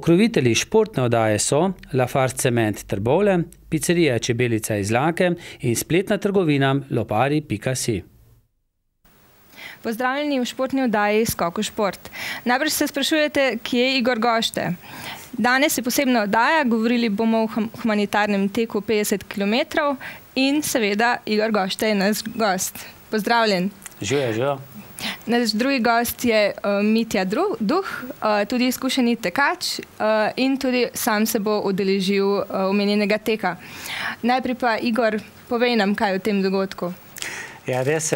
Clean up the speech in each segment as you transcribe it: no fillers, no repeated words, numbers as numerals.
Pokrovitelji športne oddaje so Lafarge Cement Trbovlje, pizzerija Čebelica iz Lake in spletna trgovina lopari.si. Pozdravljeni v športni oddaji Skok v šport. Najbrž se sprašujete, kje je Igor Gošte. Danes je posebna oddaja, govorili bomo o humanitarnem teku 50 km in seveda Igor Gošte je naš gost. Pozdravljen. Živijo. Naš drugi gost je Mitja Duh, tudi izkušeni tekač in tudi sam se bo udeležil omenjenega teka. Najprej pa Igor, povej nam, kaj o tem dogodku. Ja, res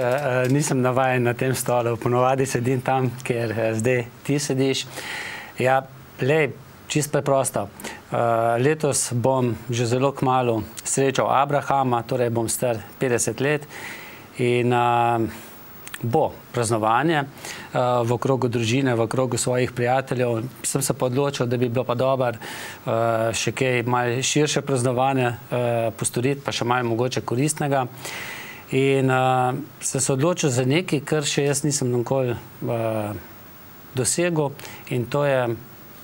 nisem navajen na tem stolu, ponovadi sedim tam, kjer zdaj ti sediš. Ja, čisto preprosto. Letos bom že zelo kmalu srečal Abrahama, torej bom star 50 let in bo praznovanje v okrogu družine, v okrogu svojih prijateljev. Sem se pa odločil, da bi bilo pa dobro še kaj malo širše praznovanje postoriti, pa še malo mogoče koristnega. In sem se odločil za nekaj, kar še jaz nisem nikoli dosegel, in to je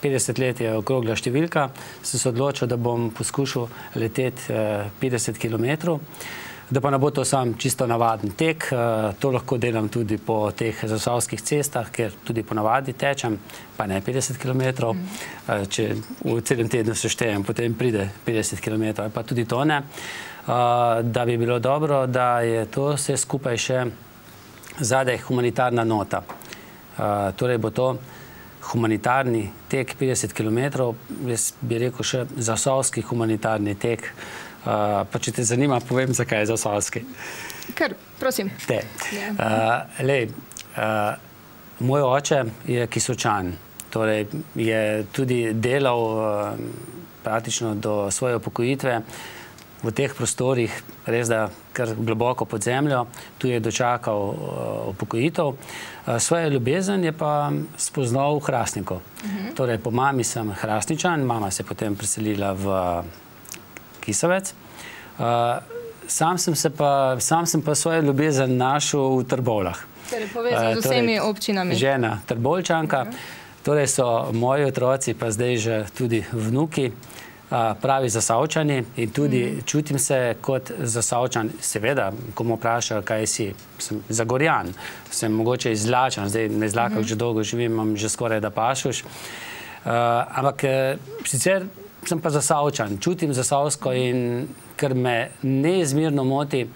50 let je okrogla številka. Sem se odločil, da bom poskušal leteti 50 km, da pa ne bo to sam čisto navaden tek. To lahko delam tudi po teh zasavskih cestah, ker tudi ponavadi tečem, pa ne 50 km. Če v celem tednu seštejem, potem pride 50 km, pa tudi to ne. Da bi bilo dobro, da je to vse skupaj še zadaj humanitarna nota. Torej bo to humanitarni tek 50 km, jaz bi rekel še zasavski humanitarni tek. Pa če te zanima, povem, zakaj je zasavski. Kar, prosim. Moj oče je Kisočan, torej je tudi delal praktično do svoje upokojitve v teh prostorih, res da kar globoko pod zemljo. Tu je dočakal upokojitev. Svojo ljubezen je pa spoznal v Hrastniku. Torej, po mami sem Hrastničan, mama se je potem preselila v Kisovec. Sam sem pa svojo ljubezen našel v Trbovljah. Torej, povezan z vsemi občinami. Žena Trbovljčanka. Torej so moji otroci, pa zdaj že tudi vnuki, pravi Zasavčani in tudi čutim se kot Zasavčan. Seveda, ko me vprašajo, kaj si, sem Zagorjan, sem mogoče iz Lačan, zdaj na Izlakah že dolgo živim, imam že skoraj da Pašuš. Ampak sicer sem pa Zasavčan, čutim Zasavsko in ker me neizmerno moti,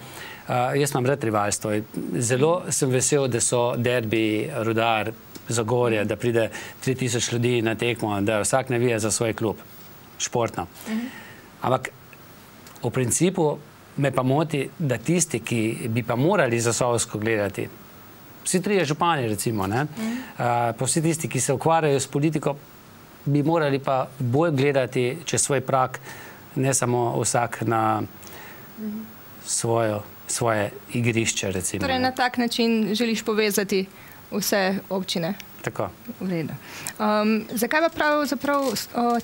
jaz imam rad rivalstvo. Zelo sem vesel, da so derbi, Rudar, Zagorje, da pride 3000 ljudi na tekmo, da vsak navija za svoj klub. Športno. Ampak v principu me pa moti, da tisti, ki bi pa morali Zasavsko gledati, vsi trije župani recimo, pa vsi tisti, ki se ukvarjajo s politiko, bi morali pa bolj gledati čez svoj prag, ne samo vsak na svoje igrišče recimo. Torej na tak način želiš povezati vse občine? Tako. V redu. Zakaj pa pravzaprav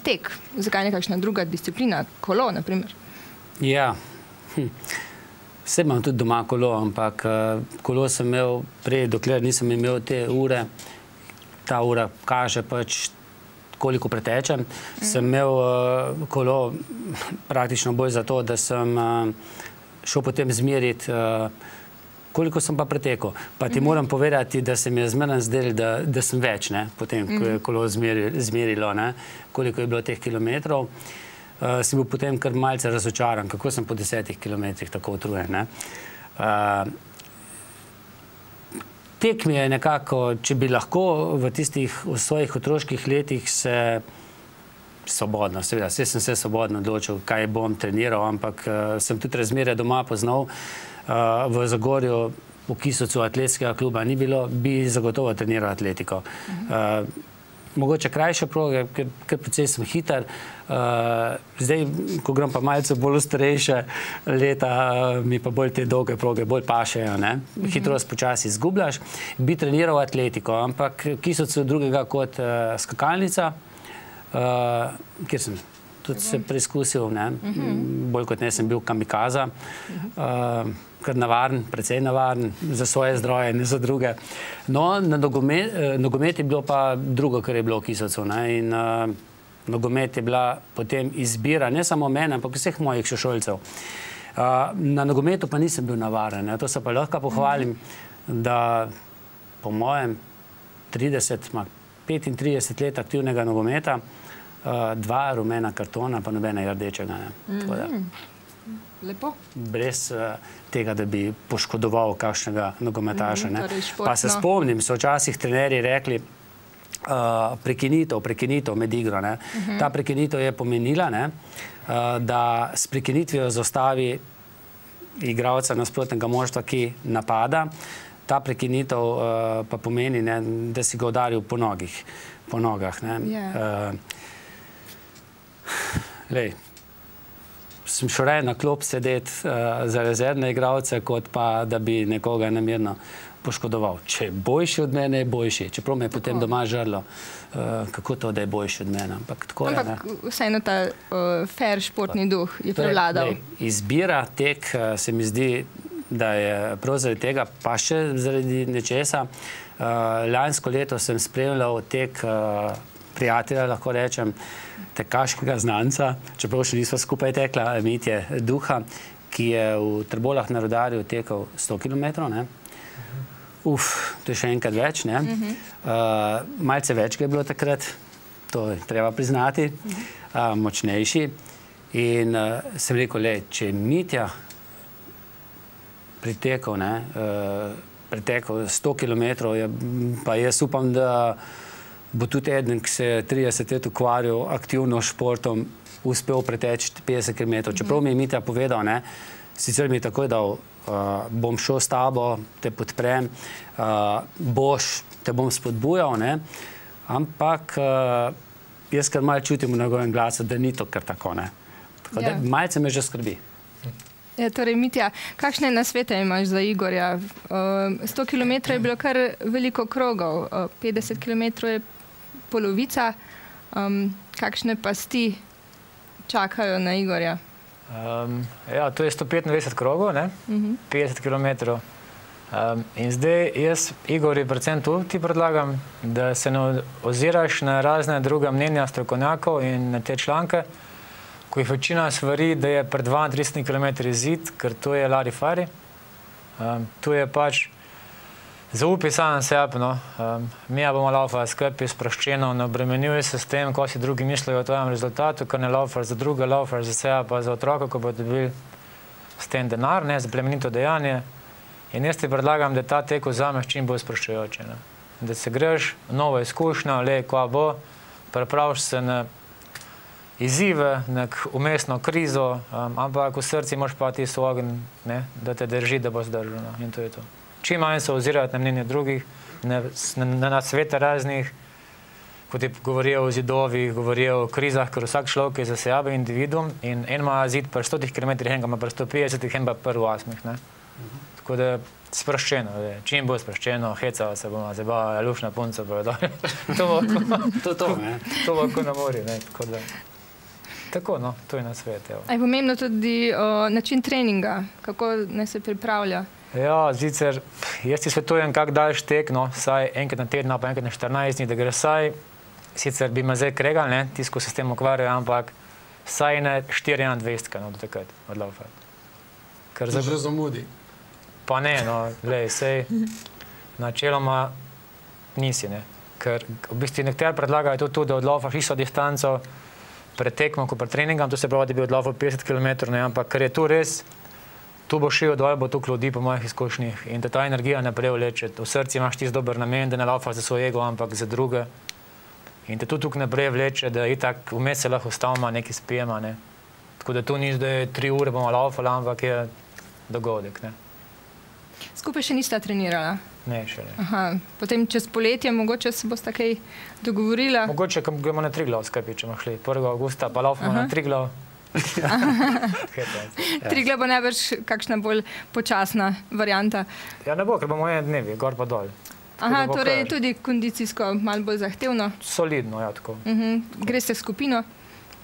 tek? Zakaj nekakšna druga disciplina? Kolo, na primer? Ja. Vse imam tudi doma kolo, ampak kolo sem imel prej, dokler nisem imel te ure. Ta ura kaže pač, koliko pretečem. Sem imel kolo praktično bolj zato, da sem šel potem zmeriti koliko sem pa pretekel. Pa ti moram povedati, da se mi je zmeraj zdelo, da sem več, potem, ko je kolo zmerilo, koliko je bilo teh kilometrov. Sem bil potem kar malce razočaran, kako sem po 10 kilometrih tako utrujen. Tek mi je nekako, če bi lahko v svojih otroških letih se svobodno, seveda, sem se svobodno odločil, kaj bom treniral, ampak sem tudi razmere doma poznal. V Zagorju, v Kisovcu atletskega kluba ni bilo, bi zagotovo treniral atletiko. Mogoče krajše proge, ker precej sem hiter. Zdaj, ko grem pa malce bolj starejše leta, mi pa bolj te dolge proge bolj pašejo. Hitrost počasi izgubljaš. Bi treniral atletiko, ampak Kisovcu drugega kot skakalnica, kjer sem tudi se preizkusil, bolj kot ne sem bil kamikaza, kar navaren, precej navaren za svoje zdroje, ne za druge. No, na nogomet je bilo pa drugo, kar je bilo v Kisovcu. In Nogomet je bila potem izbira, ne samo mene, ampak vseh mojih sošolcev. Na nogometu pa nisem bil navaren. To se pa lahko pohvalim, da po mojem 35 let aktivnega nogometa, 2 rumena kartona, pa nobenega rdečega. Lepo. Brez tega, da bi poškodoval kakšnega nogometaša. Pa se spomnim, so včasih trenerji rekli, prekinitev med igro. Ta prekinitev je pomenila, da s prekinitvijo zastavi igralca nasprotnega moštva, ki napada. Ta prekinitev pa pomeni, da si ga udaril po nogah. Sem šel raje na klop sedeti za rezervne igralce, kot pa da bi nekoga namerno poškodoval. Če je boljši od mene, je boljši. Čeprav me je potem doma žrlo, kako to, da je boljši od mene. Ampak vseeno ta fair športni duh je prevladal. Izbira tek se mi zdi, da je prav zaradi tega, pa še zaradi nečesa. Lansko leto sem spremljal tek prijatelja, lahko rečem, tekaškega znanca, čeprav še nisva skupaj tekla, Mitje Duha, ki je v Trbolah na Rudarju tekel 100 km. To je še enkrat več. Malce več ga je bilo takrat, to je treba priznati, močnejši. In sem rekel, če je Mitja pretekel 100 km, pa jaz upam, da bo tudi eden, ki se je 30 let ukvarjal aktivno športom, uspel preteči 50 km. Čeprav mi je Mitja povedal, sicer mi je takoj dal, bom šel s tabo, te podprem, te bom spodbujal, ampak jaz kar malo čutim v njegovem glasu, da ni to kar tako. Tako da malce me že skrbi. Torej, Mitja, kakšne nasvete imaš za Igorja? 100 km je bilo kar veliko krogov, 50 km je polovica. Kakšne pasti čakajo na Igorja? To je 195 krogov, 50 km. In zdaj jaz, Igorju, predvsem tu ti predlagam, da se ne oziraš na razne druga mnenja strokovnjakov in na te članke, ko jih večina svari, da je pred 32 km zid, ker to je larifari. Tu je pač zaupi sam sebi, mi bomo laufali skupaj sproščeno, ne obremenjuje se s tem, ko si drugi mislijo o tvojem rezultatu, ker ne laufaš za druge, laufaš za sebe, pa za otroka, ko bodo dobili s tem denar, za plemenito dejanje. In jaz ti predlagam, da ta tek vzameš čim bolj sproščujoče. Da se greš, novo izkušnjo, ko bo, prepraviš se na izzive, nek umestno krizo, ampak v srci moraš pa tisto ogenj, da te drži, da bo zdržal. In to je to. Čim manj se ozirati na mnenje drugih, na svete raznih, kot ti govorijo o zidovih, govorijo o krizah, ker vsak človek je za sebe individuum in en ima zid pri 100 km, enega ima pri 150, en pa pri 8. Tako da sproščeno, čim bolj sproščeno, hecava se bomo, zabava, lušna punca, to bo ko na morju. Tako, to je na svet. Je pomembno tudi način treninga, kako naj se pripravlja? Zicer, jaz ti svetujem, kak daljš tek, saj enkrat na teden, pa enkrat na 14 dni, da gre saj, sicer bi me zdaj kregal, tisko se s tem ukvarjajo, ampak saj ne 4-21 do takrat odlaufati. To že zamudi. Pa ne, sej načeloma nisi, ker v bistvu nekateri predlagajo tudi, da odlaufaš isto distanco pred tekmo, kot pred treningom, to se pravi, da bi odlaufal 50 km, ampak ker je tu res, tu bo šel dol, bo tukaj ljudi po mojih izkušnjih in da ta energija naprej vleče. V srcu imaš tisti dober namen, da ne laufaš za svoj ego, ampak za druge. In te tu tukaj naprej vleče, da itak vmes se lahko stavima, nekaj spijema. Tako da tu ni zdaj 3 ure bomo laufali, ampak je dogodek. Skupaj še nista trenirala? Ne, še ne. Potem čez poletje, mogoče se boste kaj dogovorila? Mogoče gremo na Triglav skupaj, če bomo šli 1. augusta, pa laufamo na Triglav. Triglav bo najbrž kakšna bolj počasna varianta. Ne bo, ker bomo en dnevi, gor pa dol. Torej tudi kondicijsko malo bolj zahtevno? Solidno, tako. Greste v skupino?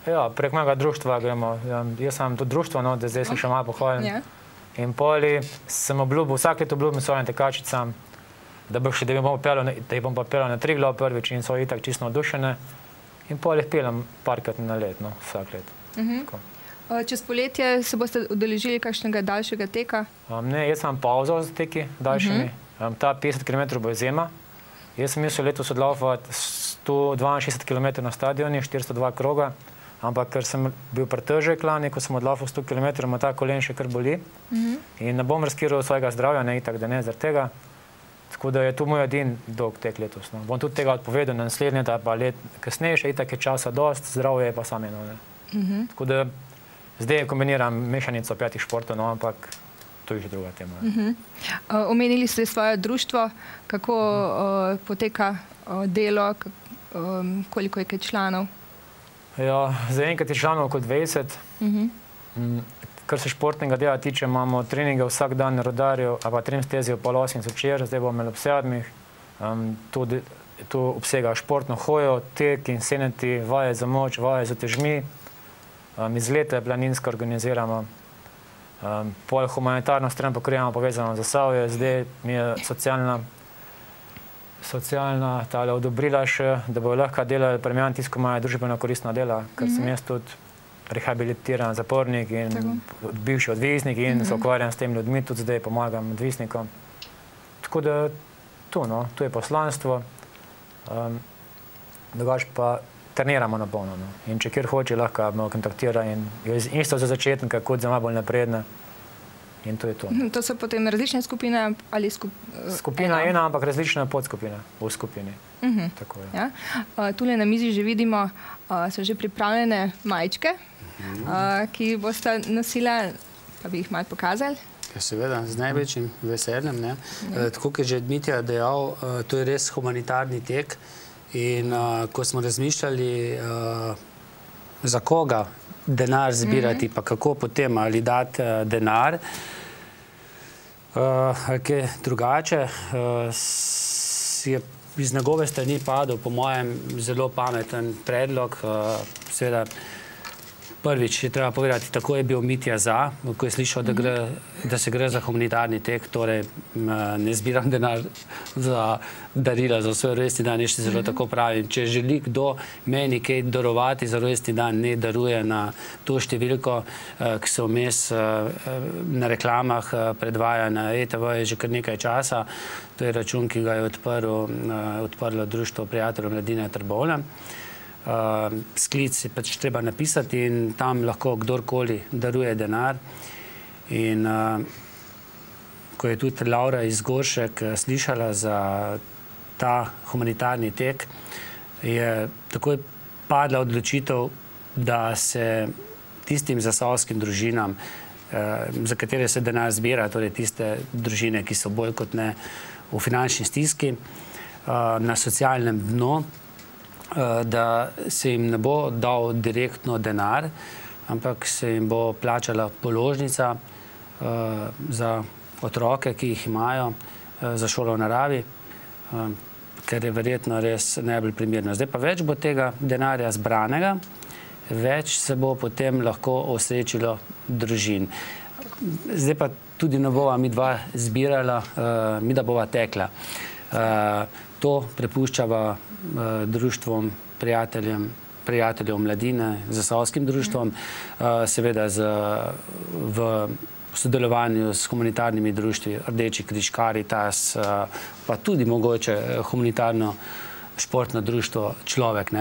Prek mojega društva gremo. Jaz sem tudi društvo, da zdaj sem še malo pohvaljen. In poli sem obljubil, vsak let obljubim svojim tekačicam, da jih bom pa peljal na Triglav prvič in so itak čisto navdušene. in pol jih peljem parkrat na let, no, vsak let. Čez poletje se boste udeležili kakšnega daljšega teka? Ne, jaz imam pauzo z teki daljšimi. Ta 50 km bo izjema. Jaz sem mislil letos odlaufati 162 km na stadioni, 402 kroga, ampak ker sem bil pretežek lani, ko sem odlaufal 100 km, ima ta kolen še kar boli. In ne bom riskiral svojega zdravja, ne itak, da ne zaradi tega. Tako da je to moj edin dolg tek letos. No. Bom tudi tega odpovedal na naslednje, da pa let kasneje, še itak je časa dost, zdravje je pa sam eno. Tako da zdaj kombiniram mešanico 5 športov, no, ampak to je že druga tema. Omenili ste svoje društvo, kako poteka delo, koliko je kaj članov? Ja, zaenkrat je članov kot 20. Kar se športnega dela tiče, imamo treninge vsak dan na Rudarju, a pa trening stezi ob 8 zvečer, zdaj bomo imeli ob 7. To obsega športno hojo, tek in seneti, vaje za moč, vaje za težmi. Izlete planinske organiziramo. Pol humanitarno stran pokrivamo povezano z Zasavje. Zdaj mi je socialna tale odobrila še, da bojo lahko delali premijan tisto, ko imajo družbeno koristna dela, ker sem jaz tudi rehabilitiran zapornik in bivši odvisnik in se ukvarjam s tem ljudmi, tudi zdaj pomagam odvisnikom. Tako da to, no, to je poslanstvo. Drugač pa treniramo na polno. No. In če kjer hoče, lahko me kontaktira in je isto za začetnika, kot za malo bolj napredne. In to je to. To so potem različne skupine ali skupina ena, ampak različne podskupine v skupini. Tako je. Ja. Tule na mizi že vidimo, so že pripravljene majčke, ki boste nosila, pa bi jih malo pokazali. Seveda, z največjim veseljem. Tako, kot je že Dmitja dejal, to je res humanitarni tek. In ko smo razmišljali, za koga denar zbirati, pa kako potem ali dati denar, kaj drugače, je iz njegove strani padel, po mojem, zelo pameten predlog. Seveda, prvič je treba povedati, tako je bil Mitja za, ko je slišal, da se gre za humanitarni tek, torej ne zbiram denar za darila za svoj rojstni dan, še zelo tako pravim. Če želi kdo meni kaj darovati za rojstni dan, ne daruje na to številko, ki se vmes na reklamah predvaja na ETV že kar nekaj časa. To je račun, ki ga je odprlo Društvo prijateljev mladine Trbovlja. Sklic je pač treba napisati in tam lahko kdorkoli daruje denar. In ko je tudi Laura iz Goršek slišala za ta humanitarni tek, je takoj padla odločitev, da se tistim zasavskim družinam, za katere se denar zbira, torej tiste družine, ki so bolj kot ne v finančni stiski, na socialnem dnu, da se jim ne bo dal direktno denar, ampak se jim bo plačala položnica za otroke, ki jih imajo, za šolo v naravi, ker je verjetno res najbolj primerno. Zdaj pa več bo tega denarja zbranega, več se bo potem lahko osrečilo družin. Zdaj pa tudi ne bova mi dva zbirala, mi da bova tekla. To prepuščava društvom prijateljev mladine, zasavskim društvom, seveda v sodelovanju s humanitarnimi društvi, Rdeči križ, Karitas, pa tudi mogoče humanitarno športno društvo Človek.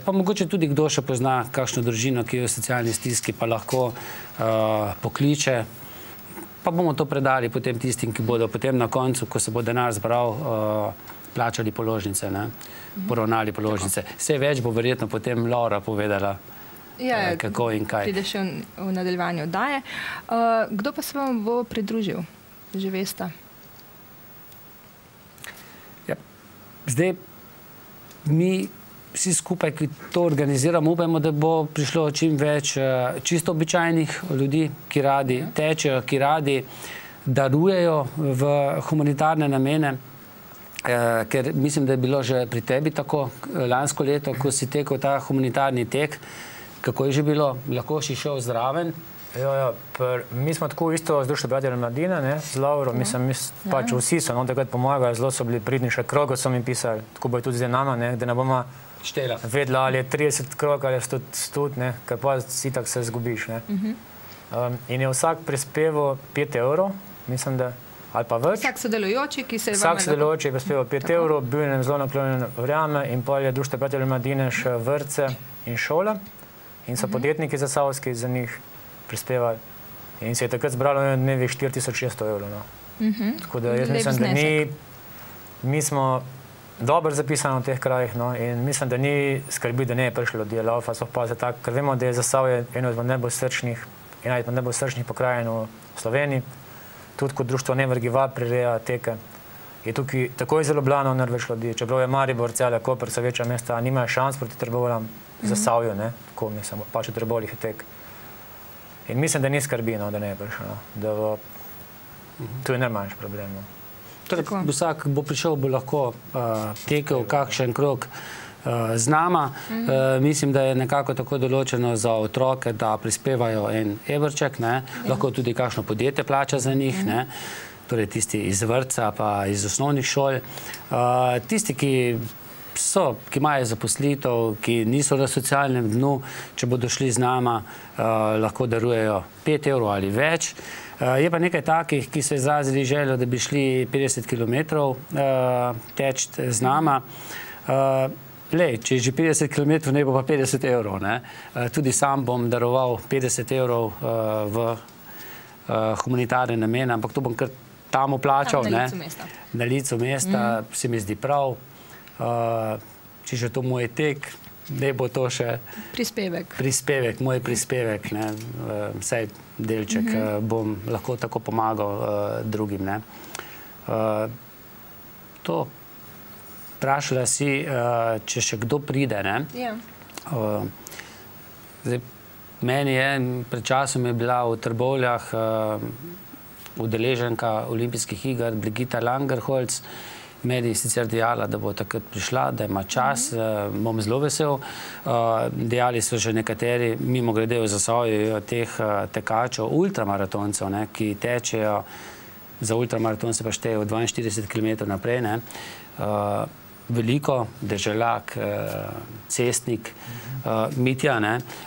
Pa mogoče tudi kdo še pozna kakšno družino, ki je v socialni stiski, pa lahko pokliče. Pa bomo to predali potem tistim, ki bodo potem na koncu, ko se bo denar zbral, plačali položnice, poravnali položnice. Vse več bo verjetno potem Laura povedala, kako in kaj. Pride še v nadaljevanju oddaje. Kdo pa se vam bo pridružil? Že veste? Zdaj, mi vsi skupaj, ki to organiziramo, upajmo, da bo prišlo čim več čisto običajnih ljudi, ki radi tečejo, ki radi darujejo v humanitarne namene, ker mislim, da je bilo že pri tebi tako lansko leto, ko si tekel ta humanitarni tek. Kako je že bilo? Lahko si šel zraven? Mi smo tako isto z Društvom prijateljev mladine, z Lauro, pač vsi so takrat pomagajo, zelo so bili pridni, še krogo so mi pisali, tako bojo tudi zdaj nama, da ne bomo vedela, ali je 30 krog ali 100, ne, ker pa itak se zgubiš. Ne. In je vsak prispeval 5 evrov, mislim, da, ali pa več. Vsak sodelujoči, ki se je Vsak sodelujoči je prispeval 5 evrov, bil je zelo naklonjen vrjame in pol je Društvo prijateljev mladine še vrtce in šole in so podjetniki zasavski za njih prispevali. In se je takrat zbralo na dnevi 4600 evrov. No. Tako da jaz mislim, da mi smo dobro zapisani v teh krajih, no, in mislim, da ni skrbi, da ne je prišlo do laufa, ker vemo, da je Zasavje eno od najbolj srčnih pokrajin v Sloveniji. Tudi kot društvo Nevrgiva prireja teke. Je tukaj takoj zelo Ljubljano največ ljudi, čeprav je Maribor, Celje, Koper, so večja mesta, nimajo šans proti Trboveljam, Zasavju, ne, tako mislim, pač v Trbovljih je tek. In mislim, da ni skrbi, no, da ne je prišlo, da tu je najmanjši problem. No. Vsak bo prišel, bo lahko tekel kakšen krog z nama. Mislim, da je nekako tako določeno za otroke, da prispevajo en evrček, lahko tudi kakšno podjetje plača za njih, torej tisti iz vrtca pa iz osnovnih šol. Tisti, ki imajo zaposlitev, ki niso na socialnem dnu, če bodo šli z nama, lahko darujejo 5 evrov ali več. Je pa nekaj takih, ki so izrazili željo, da bi šli 50 km teč z nama. Če je že 50 km, ne bo pa 50 evrov. Tudi sam bom daroval 50 evrov v humanitarne namene, ampak to bom kar tam vplačal. Na licu mesta se mi zdi prav. Če že to moj tek, da bo to še moj prispevek, vsaj delček bom lahko tako pomagal drugim. To vprašala si, če še kdo pride. Meni je, pred časom je bila v Trbovljah udeleženka olimpijskih iger Brigitta Langerholz. Meni sicer dejala, da bo takrat prišla, da ima čas, bom zelo vesel. Dejali so že nekateri, mimo grede v Zasavju, teh tekačev, ultramaratoncev, ki tečejo, za ultramaraton se pa štejejo 42 km naprej, veliko, Deželak, Cestnik, Mitja,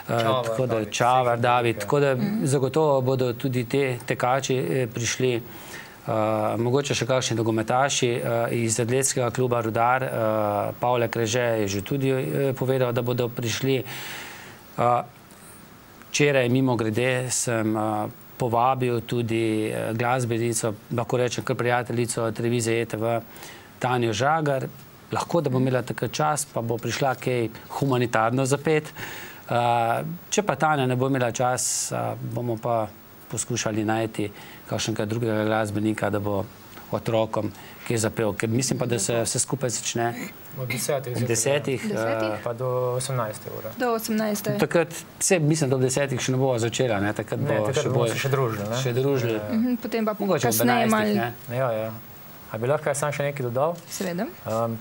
tako da Čavar, David, tako da zagotovo bodo tudi te tekači prišli. Mogoče še kakšni nogometaši iz atletskega kluba Rudar, Pavle Kreže je že tudi povedal, da bodo prišli. Včeraj mimo grede sem povabil tudi glasbenico, lahko rečem kar prijateljico televizije ETV, Tanjo Žagar. Lahko, da bo imela takrat čas, pa bo prišla kaj humanitarno zapet. Če pa Tanja ne bo imela čas, bomo pa poskušali najti kakšnega drugega glasbenika, da bo otrokom kaj zapel. Ker mislim pa, da se vse skupaj začne ob 10. Pa do 18. ure. Do 18. Takrat, mislim, do 10. še ne bova začela. Takrat bomo se še družili. Potem pa kasneje malo. Ja. A bi lahko sam še nekaj dodal? Seveda.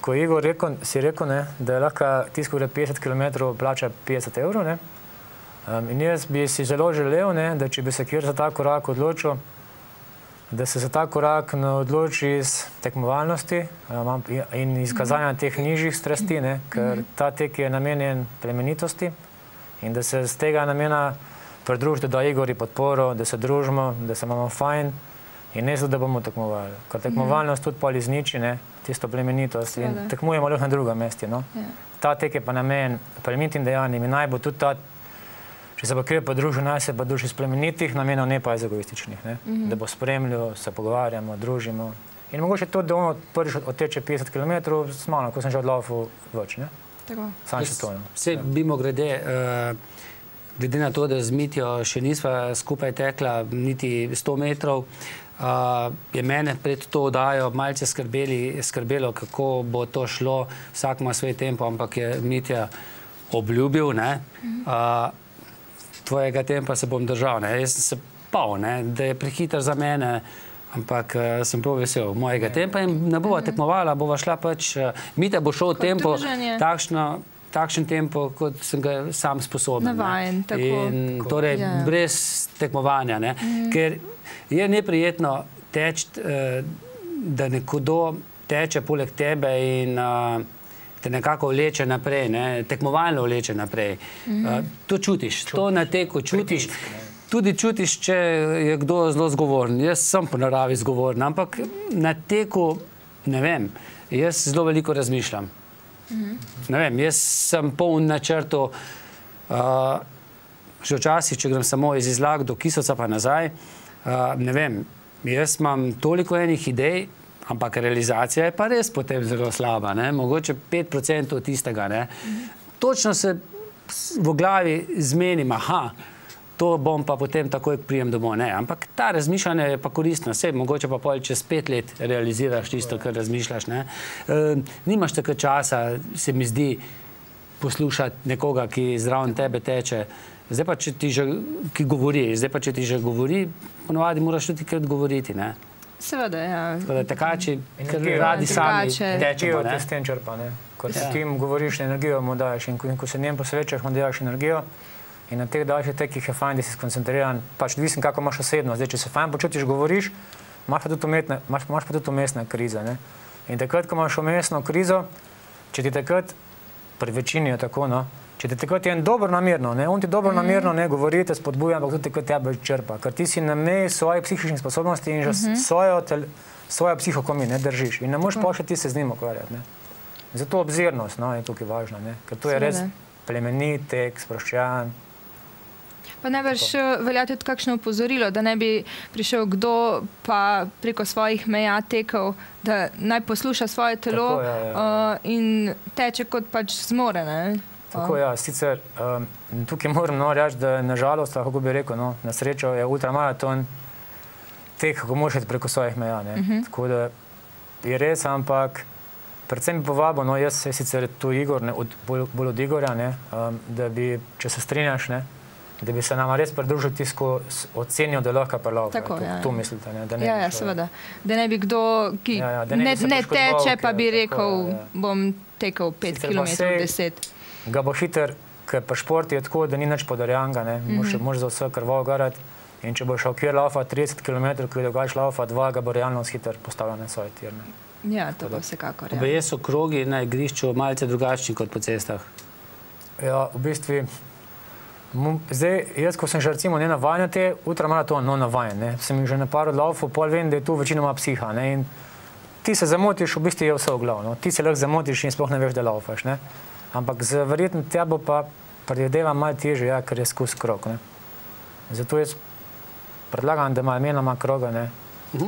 Ko je Igor si rekel, da je lahko tisto 50 km plača 50 evrov, in jaz bi si zelo želel, da če bi se kjer za ta korak odločil, da se za ta korak ne odloči iz tekmovalnosti in izkazanja teh nižjih strasti, ker ta tek je namenjen plemenitosti in da se z tega namena pridružite, da Igori podporo, da se družimo, da se imamo fajn in ne zato, da bomo tekmovali. Ker tekmovalnost tudi pol izniči tisto plemenitost in tekmujemo lahko na drugem mestu. Ta tek je pa namenjen plemenitim dejanjem in naj bo tudi ta, če se bo kjer podružil, naj se pa druži iz plemenitih namenov, ne pa iz egoističnih. Da bo spremljal, se pogovarjamo, družimo. In mogoče to, da ono prvič odteče 50 km, smalo, ko sem že odlaufal več. Sam še to. Vse mimo grede, glede na to, da z Mitjo še nisva skupaj tekla niti 100 metrov, je mene pred to oddajo malce skrbelo, kako bo to šlo, vsak ima svoj tempo, ampak je Mitja obljubil, tvojega tempa se bom držal. Jaz sem se bal, da je prehiter za mene, ampak sem prav vesel mojega tempa in ne bova tekmovala, bova šla pač, Mitja bo šel v tempo, takšen tempo, kot sem ga sam sposoben. Navajen, tako. In torej brez tekmovanja, ker je neprijetno teči, da nekodo teče poleg tebe in te nekako vleče naprej, tekmovalno vleče naprej. To čutiš, to na teku čutiš. Tudi čutiš, če je kdo zelo zgovoren. Jaz sem po naravi zgovoren, ampak na teku, ne vem, jaz zelo veliko razmišljam. Ne vem, jaz sem poln načrtov, že včasih, če grem samo iz Izlag do Kisovca pa nazaj, ne vem, jaz imam toliko enih idej, ampak realizacija je pa res potem zelo slaba, mogoče 5% tistega. Točno se v glavi zmenim, to bom pa potem takoj prijem domov. Ampak ta razmišljanje je pa koristno. Mogoče pa pol čez 5 let realiziraš tisto, kar razmišljaš. Nimaš tako časa, se mi zdi, poslušati nekoga, ki zraven tebe teče. Zdaj pa, če ti že govori, ponovadi moraš tudi kaj odgovoriti. Seveda, ja. Tako da tekači, ker radi sami tečemo. Energijo te s tem črpa. Ko si ti govoriš, energijo mu daš in ko se njem posvečaš, mu daš energijo. In na teh daljših tekih je fajn, da si skoncentriran, pač odvisno, kako imaš osebno. Zdaj, če se fajn počutiš, govoriš, imaš pa tudi umestna kriza. In takrat, ko imaš umestno krizo, če ti takrat, pri večini je tako, če ti takrat je en dobro namerno, on ti dobro namerno govori, te spodbuja, ampak tudi takrat tebe črpa. Ker ti si na meji svojih psihičnih sposobnosti in že svojo psiho ne držiš. In ne moreš pa še ti se z njim ukvarjati. Zato obzirnost je tukaj važna, ker to je res plemenit tek, sproščen. Pa najbrž velja tudi kakšno opozorilo, da ne bi prišel kdo pa preko svojih meja tekel, da naj posluša svoje telo in teče kot pač zmore. Tako, ja. Sicer tukaj moram reči, da nažalost, kako bi rekel, na srečo je ultramaraton tek, kako moraš preko svojih meja. Tako da je res, ampak predvsem bi povabil, jaz se sicer tu Igor, bolj od Igorja, da bi, če se strinjaš, da bi se nama res pridružil tisko ocenijo, da lahko prelaupa. To mislite, da ne? Ja, seveda. Da ne bi kdo, ki ne teče, pa bi rekel, bom tekel 5 km 10. Ga bo hiter, ker pa šport je tako, da ni nič podarjanga, moraš za vse krvavo garati in če bo šel kjer laufa 30 km, ki dogajaš laufa 2, ga bo realno hiter postavljen na svoje tir. Ja, to pa vsekakor. Obeje so krogi na igrišču malce drugačni kot po cestah. Ja, v bistvu zdaj, jaz, ko sem že recimo navajen te ultramaraton, navajen, sem jih že na par odlaufov, pol vem, da je tu večinoma psiha. In ti se zamotiš, v bistvu je vse v glavu. Ti se lahko zamotiš in sploh ne veš, da laufaš. Ampak verjetno te bo pa predvidevam malo težje, ker je skus krog. Zato jaz predlagam, da ima imenoma kroga,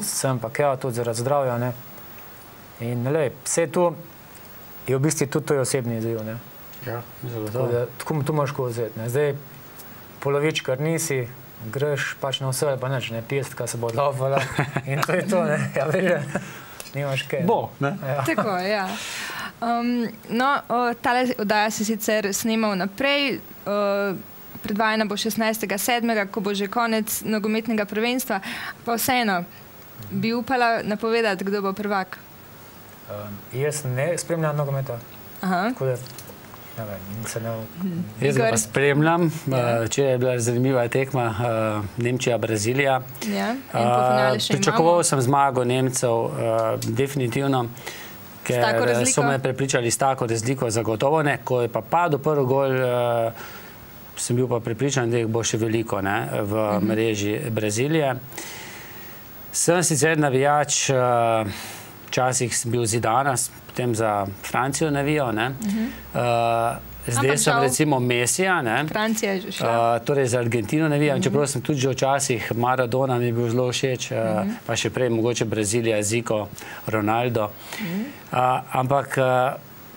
sem pa kjava tudi zaradi zdravja. In vse to je v bistvu tudi to osebni izziv. Ja, zelo dobro. Tako tu moraš ko vzeti. Zdaj, polovičkar nisi, greš pač na vse, pa neč, pestka se bo odlaufala in to je to, ja, veš, nimaš kaj. Bo, ne? Tako, ja. Tale oddaja se sicer snemal naprej, predvajana bo 16.7., ko bo že konec nogometnega prvenstva, pa vseeno, bi upala napovedati, kdo bo prvak? Jaz ne spremljam nogometa, tako da jaz ga pa spremljam, če je bila zanimiva tekma Nemčija-Brazilija. Pričakoval sem zmago Nemcev, definitivno, ker so me prepričali s tako razliko, zagotovo ne. Ko je pa padel prvi gol, sem bil pa prepričan, da jih bo še veliko v mreži Brazilije. Sem sicer navijač, včasih sem bil Zidana, potem za Francijo navijal. Zdaj sem recimo Mesija, torej za Argentino navijam, čeprav sem tudi že včasih Maradona mi je bil zelo všeč, pa še prej mogoče Brazilija, Zico, Ronaldo. Ampak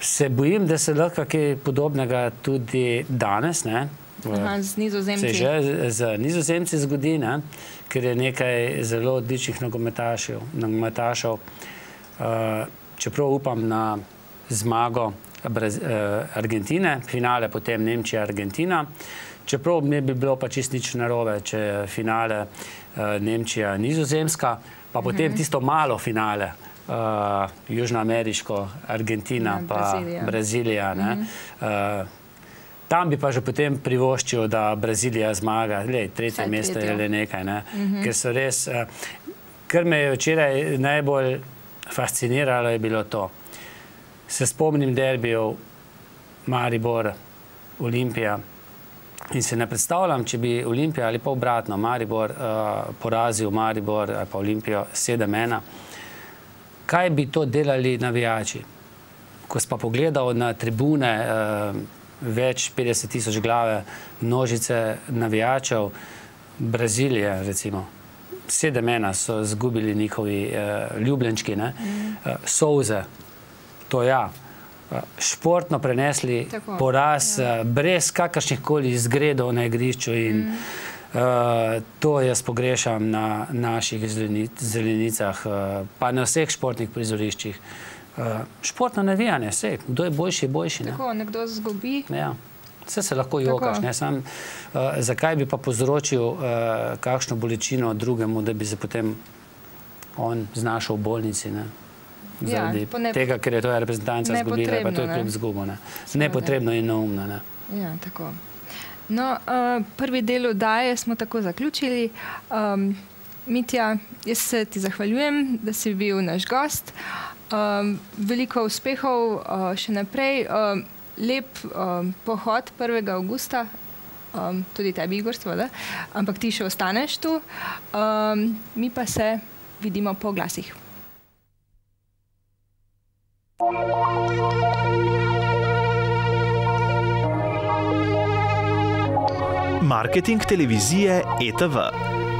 se bojim, da se lahko kaj podobnega tudi danes, z Nizozemci. Se že z Nizozemci zgodi, ker je nekaj zelo odličnih nogometašev. Čeprav upam na zmago Argentine, finale potem Nemčija-Argentina. Čeprav mi bi bilo pa čist nič narobe, če je finale Nemčija-Nizozemska, pa potem tisto malo finale, južnoameriško, Argentina pa Brazilija. Tam bi pa že potem privoščil, da Brazilija zmaga. Tretje mesto je le nekaj, ker so res, kar me je včeraj najbolj fasciniralo je bilo to. se spomnim derbijev Maribor, Olimpija in se ne predstavljam, če bi Olimpija ali pa obratno Maribor porazil Maribor ali pa Olimpijo 7-1, kaj bi to delali navijači? Ko sem pa pogledal na tribune več 50 000 glave, množice navijačev, Brazilije recimo, 7-1 so zgubili njihovi ljubljenčki, solze, to ja, športno prenesli poraz brez kakršnih koli izgredov na igrišču in to jaz pogrešam na naših zelenicah, pa na vseh športnih prizoriščih. Športno navijanje, vse, kdo je boljši, boljši. Tako, nekdo zgubi. Ja, vse se lahko jokaš, ne, sam zakaj bi pa povzročil kakšno bolečino drugemu, da bi se potem on znašel v bolnici, ne. Zaradi tega, ker je to reprezentanca zgubila, pa to je kljub zgubo, ne. Nepotrebno in neumno, ne. Ja, tako. No, prvi del oddaje smo tako zaključili. Mitja, jaz se ti zahvaljujem, da si bil naš gost. Veliko uspehov še naprej. Lep pohod 1. avgusta, tudi tebi, Igor, seveda, ampak ti še ostaneš tu. Mi pa se vidimo po oglasih. Marketing televizije ETV.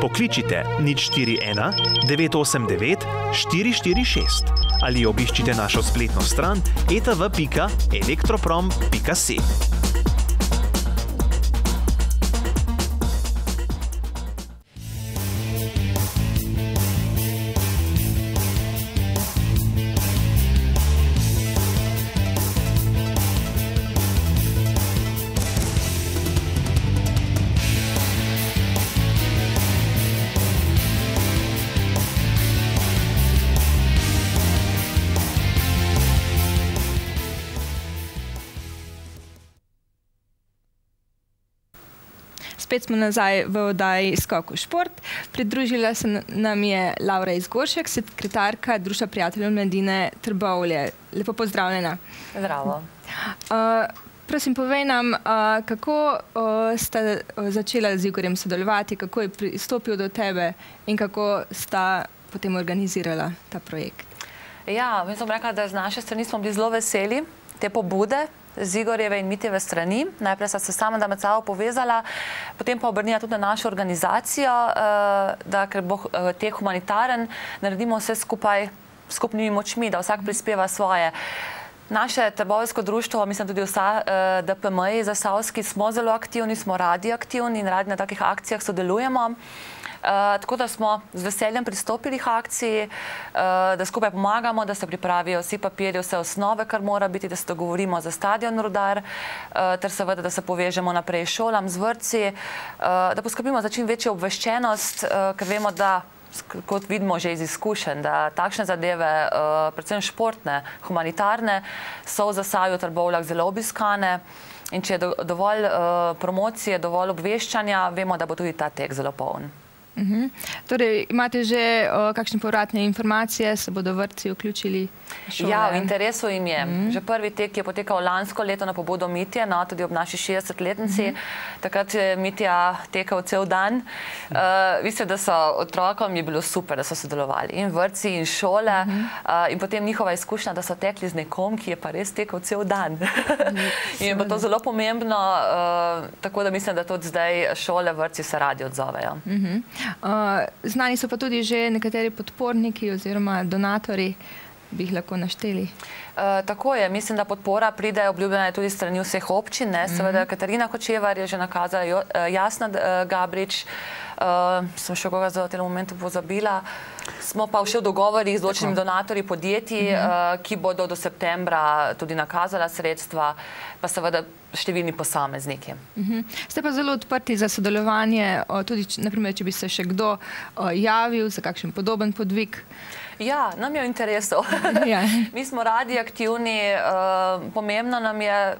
Pokličite 041 989 446 ali obiščite našo spletno stran etv.elektroprom.si. Spet smo nazaj v oddaji Skok v šport. Pridružila se nam je Laura Izgoršek, sekretarka Društva prijateljev mladine Trbovlje. Lepo pozdravljena. Zdravo. Prosim, povej nam, kako sta začela z Igorjem sodelovati, kako je pristopil do tebe in kako sta potem organizirala ta projekt. Ja, mi smo rekla, da z naše strani smo bili zelo veseli te pobude z Igorjeve in Mitjeve strani. Najprej sta se sama med sabo povezala, potem pa obrnila tudi na našo organizacijo, da ker bo te humanitaren, naredimo vse skupaj skupnimi močmi, da vsak prispeva svoje. Naše Trbovljsko društvo, mislim tudi vsa DPM-ji zasavski, smo zelo aktivni, smo radi aktivni in radi na takih akcijah sodelujemo. Tako da smo z veseljem pristopili k akciji, da skupaj pomagamo, da se pripravijo vsi papirji, vse osnove, kar mora biti, da se dogovorimo za stadion Rudar, ter seveda, da se povežemo naprej šolam, z vrtci, da poskrbimo za čim večjo obveščenost, ker vemo, da kot vidimo že iz izkušenj, da takšne zadeve, predvsem športne, humanitarne, so v Zasavju, Trbovljah zelo obiskane in če je dovolj promocije, dovolj obveščanja, vemo, da bo tudi ta tek zelo poln. Torej, imate že kakšne povratne informacije, se bodo vrtci vključili šole? Ja, v interesu jim je. Že prvi tek je potekal lansko leto na pobudo Mitje, tudi ob naši 60-letnici. Takrat je Mitja tekal cel dan. Mislim, da so otrokom je bilo super, da so sodelovali in vrtci in šole in potem njihova izkušnja, da so tekli z nekom, ki je pa res tekal cel dan. In je pa to zelo pomembno, tako da mislim, da tudi zdaj šole, vrtci se radi odzovejo. Znani so pa tudi že nekateri podporniki oziroma donatori, bi jih lahko našteli. Tako je, mislim, da podpora pride obljubljena tudi strani vseh občin. Seveda Katarina Kočevar je že nakazala, Jasna Gabrič, sem še koga za v tem momentu pozabila. Smo pa še v dogovorih z določenimi donatorji podjetij, ki bodo do septembra tudi nakazala sredstva, pa seveda številni posamezniki. Ste pa zelo odprti za sodelovanje, tudi naprimer, če bi se še kdo javil za kakšen podoben podvig? Ja, nam je v interesu. Mi smo radi aktivni, pomembno nam je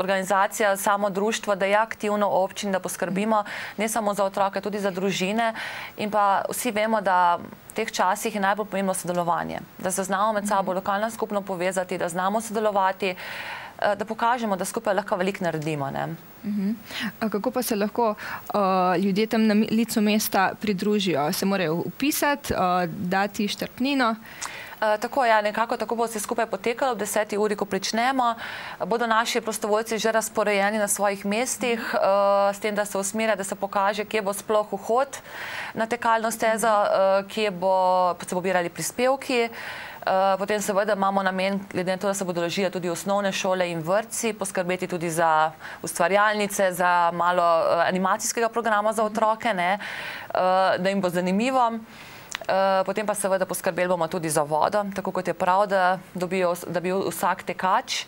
organizacija, samo društvo, da je aktivno v občini, da poskrbimo ne samo za otroke, tudi za družine. In pa vsi vemo, da v teh časih je najbolj pomembno sodelovanje. Da se znamo med sabo lokalno skupno povezati, da znamo sodelovati, da pokažemo, da skupaj lahko veliko naredimo. Kako pa se lahko ljudje tam na licu mesta pridružijo? Se morajo vpisati, dati štartnino? Tako, ja, nekako tako bo vse skupaj potekalo. Ob 10. uri, ko pričnemo, bodo naši prostovoljci že razporejeni na svojih mestih, s tem, da se usmerja, da se pokaže, kje bo sploh vhod na tekalno stezo, kje se bo birali prispevki. Potem seveda imamo namen, glede na to, da se bodo ležile tudi osnovne šole in vrtci, poskrbeti tudi za ustvarjalnice, za malo animacijskega programa za otroke, da jim bo zanimivo. Potem pa seveda poskrbeli bomo tudi za vodo, tako kot je prav, da bi vsak tekač.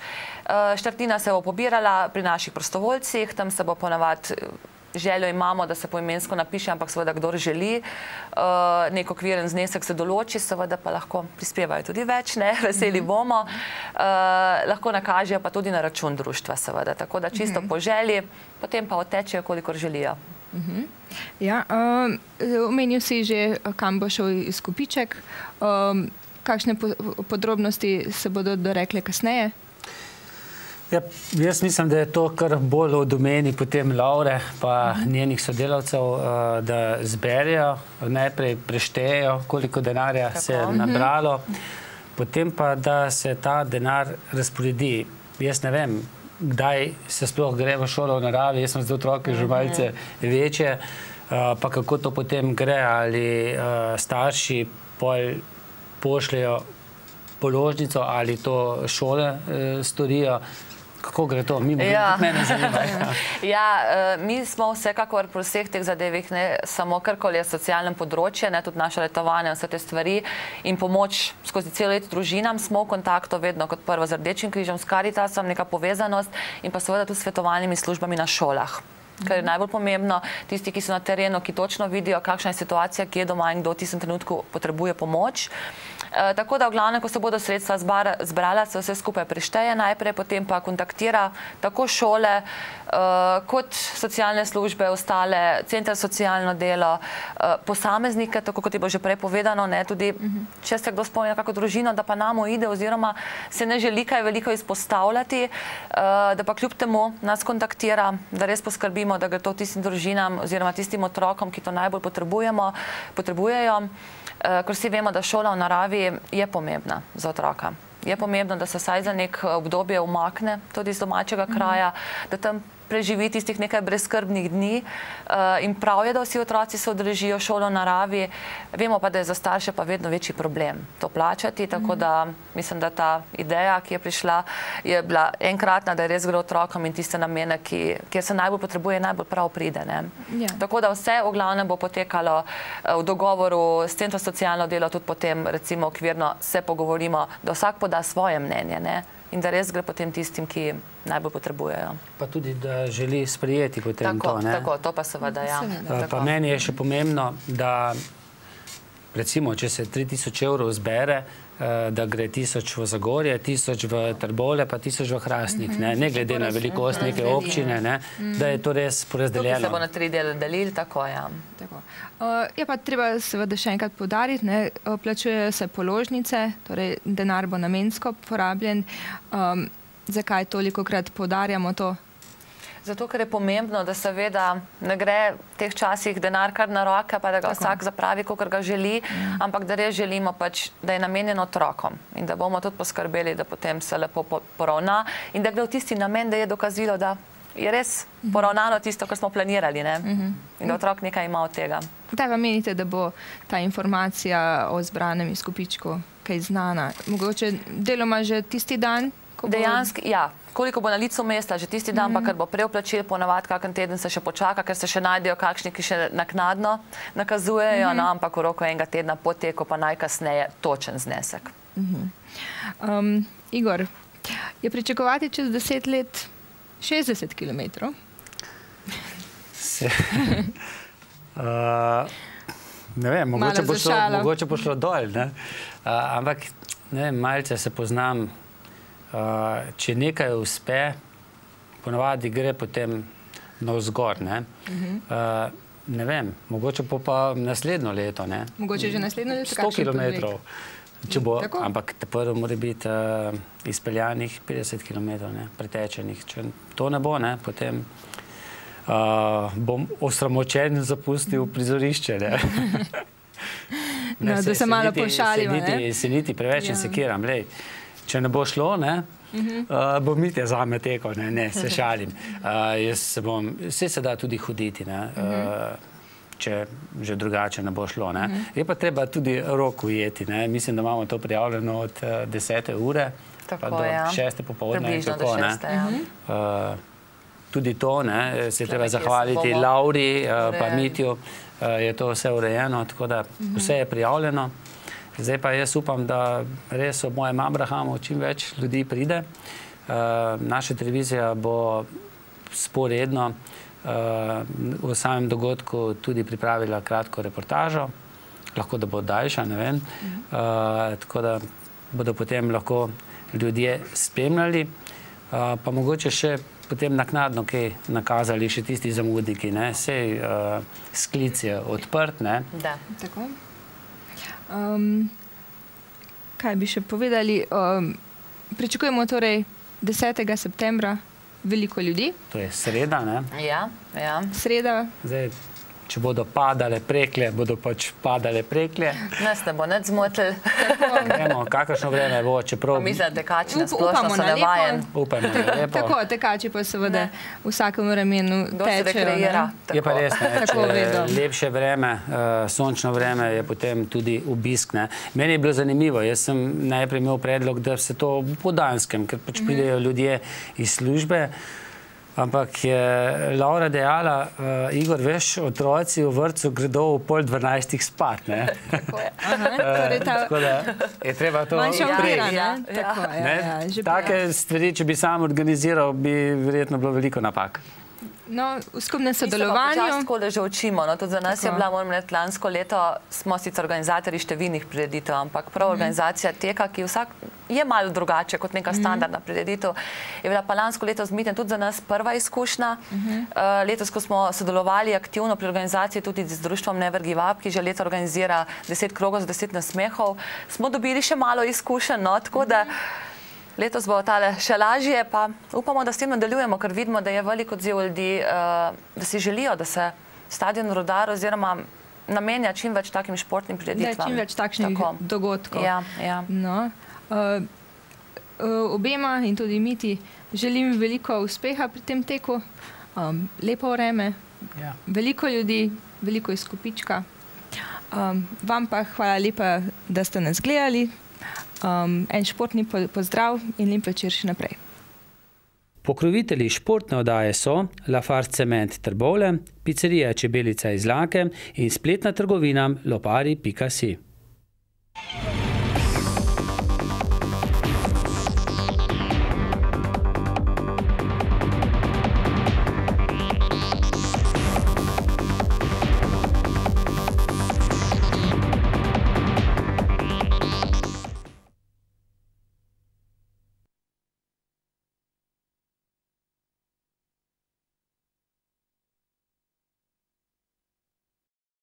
Štartnina se bo pobirala pri naših prostovoljcih, tam se bo ponavadi, željo imamo, da se poimensko napiše, ampak seveda kdor želi, nek okviren znesek se določi, seveda pa lahko prispevajo tudi več, veseli bomo. Lahko nakažejo pa tudi na račun društva, seveda, tako da čisto po želji, potem pa odtečejo, kolikor želijo. Ja, omenil si že, kam bo šel izkupiček. Kakšne podrobnosti se bodo dorekle kasneje? Ja, jaz mislim, da je to kar bolj v domeni potem Laure pa njenih sodelavcev, da zberijo, najprej preštejejo, koliko denarja se je nabralo, potem pa, da se ta denar razporedi. Jaz ne vem, kdaj se sploh gre v šolo v naravi, jaz sem zdaj otroke že malce večje, pa kako to potem gre, ali starši pošljejo položnico, ali to šole storijo. Kako gre to? Mene zanima. Ja, mi smo vsekakor pri vseh teh zadevih, ne samo karkoli je socialno področje, tudi naše letovanje, vse te stvari in pomoč skozi celo leto družinam, smo v kontaktu vedno kot prvo z Rdečim križem, s Karitasom, neka povezanost in pa seveda tudi s svetovalnimi službami na šolah. Kar je najbolj pomembno, tisti, ki so na terenu, ki točno vidijo, kakšna je situacija, kje je doma in kdo v tistem trenutku potrebuje pomoč. Tako da v glavnem, ko se bodo sredstva zbrala, se vse skupaj prešteje najprej, potem pa kontaktira tako šole kot socialne službe, ostale, center socialno delo, posameznike, tako kot je bilo že prej povedano, tudi če se kdo spomni kako družino, da pa nam uide oziroma se ne želi kaj veliko izpostavljati, da pa kljub temu nas kontaktira, da res poskrbimo, da gre to tistim družinam oziroma tistim otrokom, ki to najbolj potrebujejo. Ker vsi vemo, da šola v naravi je pomembna za otroka. Je pomembno, da se vsaj za nek obdobje umakne tudi iz domačega kraja, da tam preživi tistih nekaj brezskrbnih dni in prav je, da vsi otroci se udeležijo šolo v naravi. Vemo pa, da je za starše pa vedno večji problem to plačati, tako da mislim, da ta ideja, ki je prišla, je bila enkratna, da je res gre otrokom in tiste namene, kjer se najbolj potrebuje, najbolj prav pride. Tako da vse v glavnem bo potekalo v dogovoru s Centrom socialno delo, tudi potem recimo okvirno se pogovorimo, da vsak poda svoje mnenje, in da res gre potem tistim, ki najbolj potrebujejo. Pa tudi, da želi sprejeti potem to. Tako, to pa seveda, ja. Pa meni je še pomembno, da recimo, če se 3000 evrov zbere, da gre 1000 v Zagorje, 1000 v Trbovlje, pa 1000 v Hrastnik, ne glede na velikost neke občine, da je to res porazdeljeno. Tukaj se bo na 3 dele delili, tako, ja. Je pa treba seveda še enkrat poudariti, plačujejo se položnice, torej denar bo namensko porabljen. Zakaj tolikokrat poudarjamo to? Zato, ker je pomembno, da seveda ne gre v teh časih denar kar na roke, pa da ga vsak zapravi, kakor ga želi, ampak da res želimo pač, da je namenjen otrokom in da bomo tudi poskrbeli, da potem se lepo poravna in da gre v tisti namen, da je dokazilo, da je res poravnano tisto, kar smo planirali, in da otrok nekaj ima od tega. Kdaj pa menite, da bo ta informacija o zbranem izkupičku kaj znana? Mogoče deloma že tisti dan? Dejansko, ja. Koliko bo na licu mesta že tisti dan, pa ker bo preoplačil, ponavadi kakšen teden se še počaka, ker se še najdejo kakšni, ki še naknadno nakazujejo, ampak v roku enega tedna po teku pa najkasneje točen znesek. Igor, je pričakovati čez 10 let 60 kilometrov? Ne vem, mogoče bo šlo dol, ampak malce se poznam. Če nekaj uspe, ponavadi gre potem navzgor. Ne vem, mogoče pa naslednjo leto. Mogoče že naslednjo leto? 100 kilometrov. Ampak prvo mora biti izpeljanih 50 km, pretečenih. Če to ne bo, potem bom osramočen zapustil prizorišče. Da se malo pošalimo. Se niti preveč ne sekiram. Če ne bo šlo, bo Mitja zame tekel. Ne, se šalim. Vse se da tudi hoditi, če že drugače ne bo šlo. Je pa treba tudi rok ujeti. Mislim, da imamo to prijavljeno od 10. ure pa do 6. popoldne. Približno do 6. Tudi to se treba zahvaliti Lauri pa Mitju. Je to vse urejeno, tako da vse je prijavljeno. Zdaj pa jaz upam, da res ob mojem Abrahamu čim več ljudi pride. Naša televizija bo sporedno v samem dogodku tudi pripravila kratko reportažo. Lahko, da bo daljša, ne vem. Tako da bodo potem lahko ljudje spremljali. Pa mogoče še potem naknadno kaj nakazali še tisti zamudniki. Sej sklic je odprt. Da. Tako. Kaj bi še povedali? Pričakujemo torej 10. septembra veliko ljudi. To je sreda, Ja. Sreda. Zdaj, če bodo padale prekle, bodo pač padale prekle. Nas ne bo nič zmotili. Gremo, kakršno vreme bo, čeprav... Mislim, da tekači na splošno so navajen. Upamo na lepo. Tako, tekači pa seveda v vsakem vremenu tečejo. Je pa res, če lepše vreme, sončno vreme je potem tudi obisk. Meni je bilo zanimivo, jaz sem najprej imel predlog, da se to po Danskem, ker pač pridejo ljudje iz službe. Ampak je Laura dejala, Igor, veš, otroci v vrtcu gredo v 11:30 spat. Tako da je treba to prej. Take stvari, če bi sam organiziral, bi verjetno bilo veliko napak. No, v skupnem sodelovanju. Mi se tako, da že učimo. Tudi za nas je bila, moram reči, lansko leto smo sicer organizatorji številnih prireditev, ampak prav organizacija teka, ki je malo drugače kot neka standardna prireditev, je bila pa lansko leto z Mitjem tudi za nas prva izkušnja. Letos, ko smo sodelovali aktivno pri organizaciji tudi z društvom Never Give Up, ki že leto organizira 10 krogov z 10 nasmehov, smo dobili še malo izkušenj, tako da letos bo tale še lažje, pa upamo, da s tem nadaljujemo, ker vidimo, da je veliko odziv ljudi, da si želijo, da se stadion Rudar oziroma namenja čim več takim športnim prireditvam. Čim več takšnih dogodkov. Ja. Obema in tudi Miti želim veliko uspeha pri tem teku, lepo vreme, veliko ljudi, veliko izkupička. Vam pa hvala lepa, da ste nas gledali. En športni pozdrav in lep večer še naprej. Pokrovitelji športne oddaje so Lafarge Cement Trbovlje, pizzerija Čebelica iz Lake in spletna trgovina lopari.si.